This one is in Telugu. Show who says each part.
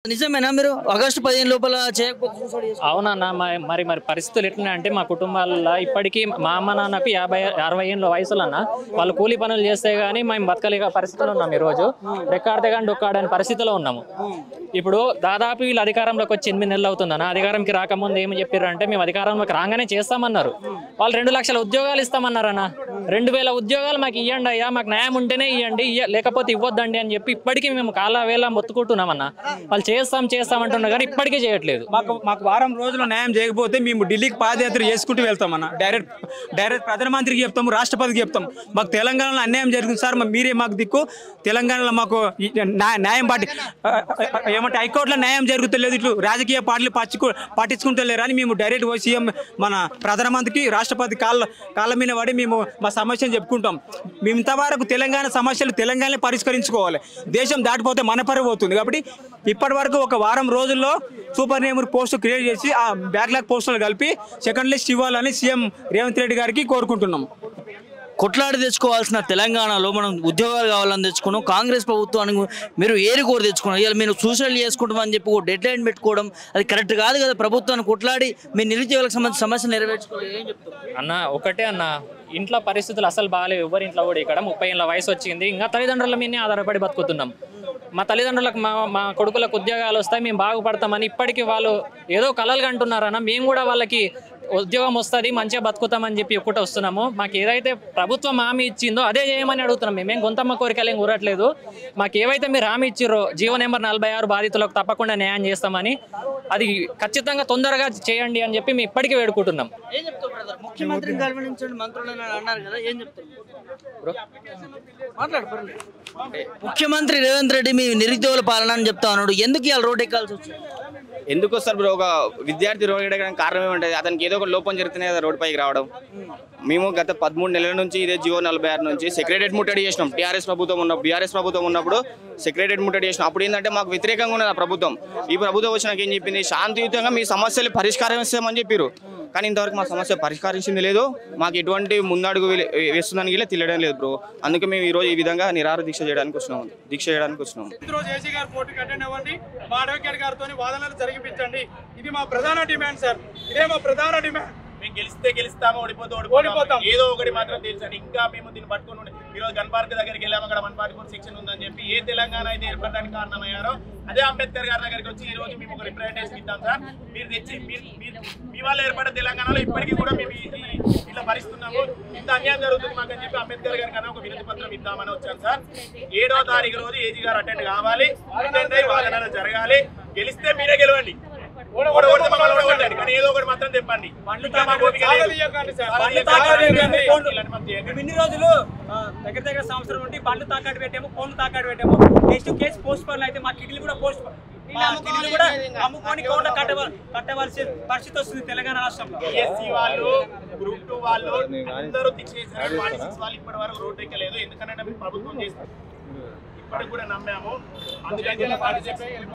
Speaker 1: నిజమేనా మీరు ఆగస్టు 15 లోపల చేయకపోతే సూసైడ్ చేసుకో
Speaker 2: అవునన్నా మరి పరిస్థితులు ఎట్లా అంటే మా కుటుంబాలలో ఇప్పటికీ మా అమ్మ నాన్నకి 50-60 ఏళ్ళ వయసులో అన్న వాళ్ళు కూలి పనులు చేస్తే గానీ మేము బతకలేక పరిస్థితుల్లో ఉన్నాం. ఈ రోజు రెక్కాడితే కానీ డొక్కాడని పరిస్థితిలో ఉన్నాము. ఇప్పుడు దాదాపు వీళ్ళు అధికారంలోకి వచ్చి 8 నెలలు అవుతుందన్న. అధికారంకి రాకముందు ఏమి చెప్పారు అంటే మేము అధికారంలోకి రాగానే చేస్తామన్నారు. వాళ్ళు 2 లక్షల ఉద్యోగాలు ఇస్తామన్నారన్న. 2000 ఉద్యోగాలు మాకు ఇవ్వండి అయ్యా, మాకు న్యాయం ఉంటేనే ఇవ్వండి, లేకపోతే ఇవ్వద్దండి అని చెప్పి ఇప్పటికీ మేము కాలవేళ మొత్తుకుంటున్నామన్న. వాళ్ళు చేస్తాం అంటున్నారు కానీ ఇప్పటికీ చేయట్లేదు.
Speaker 3: మాకు వారం రోజులు న్యాయం చేయకపోతే మేము ఢిల్లీకి పాదయాత్ర చేసుకుంటూ వెళ్తామన్న. డైరెక్ట్ ప్రధానమంత్రికి చెప్తాము, రాష్ట్రపతికి చెప్తాం. మాకు తెలంగాణలో అన్యాయం జరిగింది సార్, మీరే మాకు దిక్కు. తెలంగాణలో మాకు న్యాయం ఏమంటే హైకోర్టులో న్యాయం జరుగుతలేదు, ఇట్లు రాజకీయ పార్టీలు పట్టించుకుంటలేరు అని మేము డైరెక్ట్ సీఎం మన ప్రధానమంత్రికి రాష్ట్రపతి కాళ్ళ మీద పడి మేము మా సమస్యను చెప్పుకుంటాం. మేము ఇంతవరకు తెలంగాణ సమస్యలు తెలంగాణలో పరిష్కరించుకోవాలి. దేశం దాటిపోతే మన పరువు పోతుంది. కాబట్టి ఇప్పటి వరకు ఒక వారం రోజుల్లో సూపర్ నేమర్ పోస్ట్ క్రియేట్ చేసి ఆ బ్యాక్లాగ్ పోస్టులు కలిపి సెకండ్ లిస్ట్ ఇవ్వాలని సీఎం రేవంత్ రెడ్డి గారికి కోరుకుంటున్నాం.
Speaker 1: కొట్లాడి తెచ్చుకోవాల్సిన తెలంగాణలో మనం ఉద్యోగాలు కావాలని తెచ్చుకున్నాం. కాంగ్రెస్ ప్రభుత్వానికి మీరు ఏరికోరు తెచ్చుకున్నాం. ఇవాళ మీరు సూసైడ్ చేసుకుంటామని చెప్పి ఒక డెడ్ లైన్ పెట్టుకోవడం అది కరెక్ట్ కాదు కదా. ప్రభుత్వాన్ని కొట్లాడి మీరు నిరుద్యోగులకు సంబంధించిన సమస్య నెరవేర్చుకోవాలి. ఏం చెప్తారు
Speaker 2: అన్న? ఒకటే అన్న, ఇంట్లో పరిస్థితులు అసలు బాగాలేవు. ఎవరి ఇంట్లో కూడా ఇక్కడ 30 ఏళ్ళ వయసు వచ్చింది, ఇంకా తల్లిదండ్రుల మీదనే ఆధారపడి బతుకుతున్నాం. మా తల్లిదండ్రులకు మా కొడుకులకు ఉద్యోగాలు వస్తాయి, మేము బాగుపడతామని ఇప్పటికీ వాళ్ళు ఏదో కలలుగా అంటున్నారన్న. మేము కూడా వాళ్ళకి ఉద్యోగం వస్తుంది, మంచిగా బతుకుతామని చెప్పి ఒక్కటే వస్తున్నాము. మాకు ఏదైతే ప్రభుత్వం హామీ ఇచ్చిందో అదే చేయమని అడుగుతున్నాం. మేమేం గొంతమ్మ కోరికలు ఏం కూరట్లేదు. మాకు ఏవైతే మీరు హామీ ఇచ్చిర్రో జీవో నెంబర్ 46 బాధితులకు తప్పకుండా న్యాయం చేస్తామని, అది ఖచ్చితంగా తొందరగా చేయండి అని చెప్పి మేము ఇప్పటికీ వేడుకుంటున్నాం.
Speaker 1: ఏం చెప్తారు బ్రదర్? ముఖ్యమంత్రిని గెలిపించండి మంత్రులు అన్నారు కదా, ఏం చెప్తారు? ముఖ్యమంత్రి రేవంత్ రెడ్డి మీ నిరుద్యోగుల పాలన అని చెప్తా ఉన్నాడు. ఎందుకు ఇవాళ రోడ్ ఎక్కాల్సి వచ్చింది?
Speaker 4: ఎందుకు వస్తారు బ్రో? ఒక విద్యార్థి రోడ్ ఎక్కడానికి కారణం ఏముంటుంది? అతనికి ఏదో ఒక లోపం జరిగితేనే కదా రోడ్ పైకి రావడం. మేము గత 13 నెలల నుంచి ఇదే జీవో 46 నుంచి సెక్రటరేట్ ముట్టడి చేసినాం. బీఆర్ఎస్ ప్రభుత్వం ఉన్నప్పుడు సెక్రటరేట్ ముట్టడి చేసినాం. అప్పుడు ఏంటంటే మాకు వ్యతిరేకంగా ఉన్నది ఆ ప్రభుత్వం. ఈ ప్రభుత్వం వచ్చినాక ఏం చెప్పింది? శాంతియుతంగా మీ సమస్యలు పరిష్కారం ఇస్తామని చెప్పారు. కానీ ఇంతవరకు మా సమస్య పరిష్కరించింది లేదు. మాకు ఎటువంటి ముందడుగు వేస్తుందని కూడా తెలియడం లేదు బ్రో. అందుకే మేము ఈరోజు ఈ విధంగా నిరాహార దీక్ష చేయడానికి వచ్చినాం.
Speaker 5: ఏసీ గారు పోటీకి అటెండ్ అవ్వండి, మా అడ్వకేట్ గారితో వాదనలు జరిపించండి. ఇది మా ప్రధాన డిమాండ్ సార్. ఇదే మా ప్రధాన డిమాండ్.
Speaker 6: మేము గెలుస్తాము, ఓడిపోతాం. ఏదో ఒకటి మాత్రం తెలుసండి. ఇంకా మేము దీన్ని పట్టుకుని ఈరోజు గన్ పార్క్ దగ్గరికి వెళ్ళాము. అక్కడ 144 సెక్షన్ ఉందని చెప్పి ఏ తెలంగాణ అయితే ఏర్పడడానికి కారణమయ్యారో అదే అంబేద్కర్ గారి దగ్గరికి వచ్చి ఈ రోజు మేము ఒక రిప్రజెంటేషన్ ఇద్దాం సార్. మీరు తెచ్చి మీ వల్ల ఏర్పడ్డ తెలంగాణలో ఇప్పటికీ కూడా మేము ఇట్లా భరిస్తున్నాము, ఇంత అన్యాయం జరుగుతుంది మాకు అని చెప్పి అంబేద్కర్ గారి కన్నా ఒక వినతి పత్రం ఇద్దామని వచ్చాను సార్. 7వ తారీఖు రోజు ఏజీ గారు అటెండ్ కావాలి, అటెండ్ అయ్యి వాదనలు జరగాలి. గెలిస్తే మీరే గెలవండి, కానీ ఏదో ఒకటి మాత్రం చెప్పండి.
Speaker 3: ఇన్ని రోజులు దగ్గర సంవత్సరం నుండి బండ్లు తాకట్టు పెట్టాము, ఫోన్లు తాకట్టు పెట్టాము. నెక్స్ట్ కేసు పోస్ట్ పోన్ అయితే మా కిడ్నీలు కూడా అమ్ముకొని కౌంటర్ కట్టవలసిన పరిస్థితి వస్తుంది తెలంగాణ రాష్ట్రంలో.
Speaker 6: BSc వాళ్ళు, Group 2 వాళ్ళు అందరూ దీక్ష చేశారు. 46 వాళ్ళు ఇప్పటి వరకు రోడ్డు ఎక్కలేదు. ఎందుకంటే మేము ప్రభుత్వం చేస్తాం ఇప్పటికి కూడా నమ్మాము. అందుకని